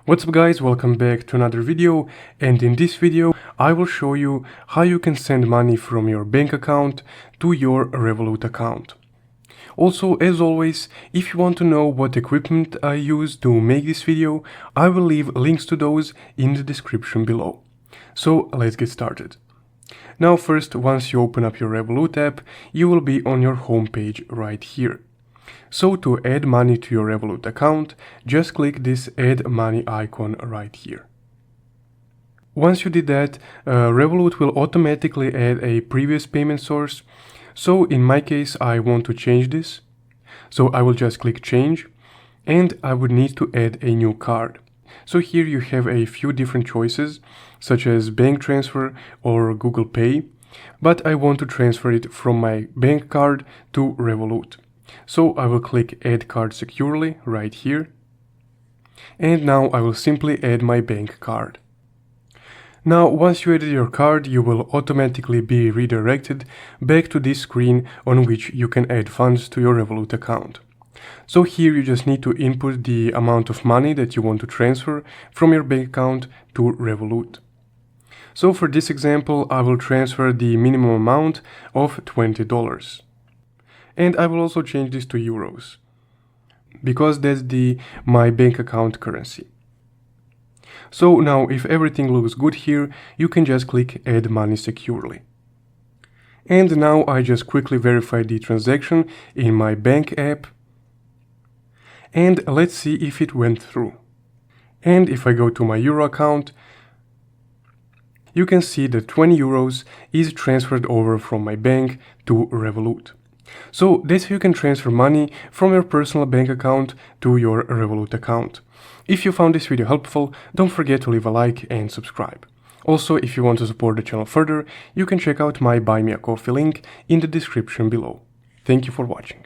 What's up guys, welcome back to another video, and in this video I will show you how you can send money from your bank account to your Revolut account. Also, as always, if you want to know what equipment I use to make this video, I will leave links to those in the description below. So let's get started. Now first, once you open up your Revolut app, you will be on your home page right here. So to add money to your Revolut account, just click this add money icon right here. Once you did that, Revolut will automatically add a previous payment source. So in my case, I want to change this. So I will just click change, and I would need to add a new card. So here you have a few different choices, such as bank transfer or Google Pay, but I want to transfer it from my bank card to Revolut. So I will click add card securely right here, and now I will simply add my bank card. Now once you added your card, you will automatically be redirected back to this screen on which you can add funds to your Revolut account. So here you just need to input the amount of money that you want to transfer from your bank account to Revolut. So for this example, I will transfer the minimum amount of $20. And I will also change this to euros, because that's my bank account currency. So now if everything looks good here, you can just click add money securely. And now I just quickly verify the transaction in my bank app. And let's see if it went through. And if I go to my Euro account, you can see that 20 euros is transferred over from my bank to Revolut. So that's how you can transfer money from your personal bank account to your Revolut account. If you found this video helpful, don't forget to leave a like and subscribe. Also, if you want to support the channel further, you can check out my Buy Me a Coffee link in the description below. Thank you for watching.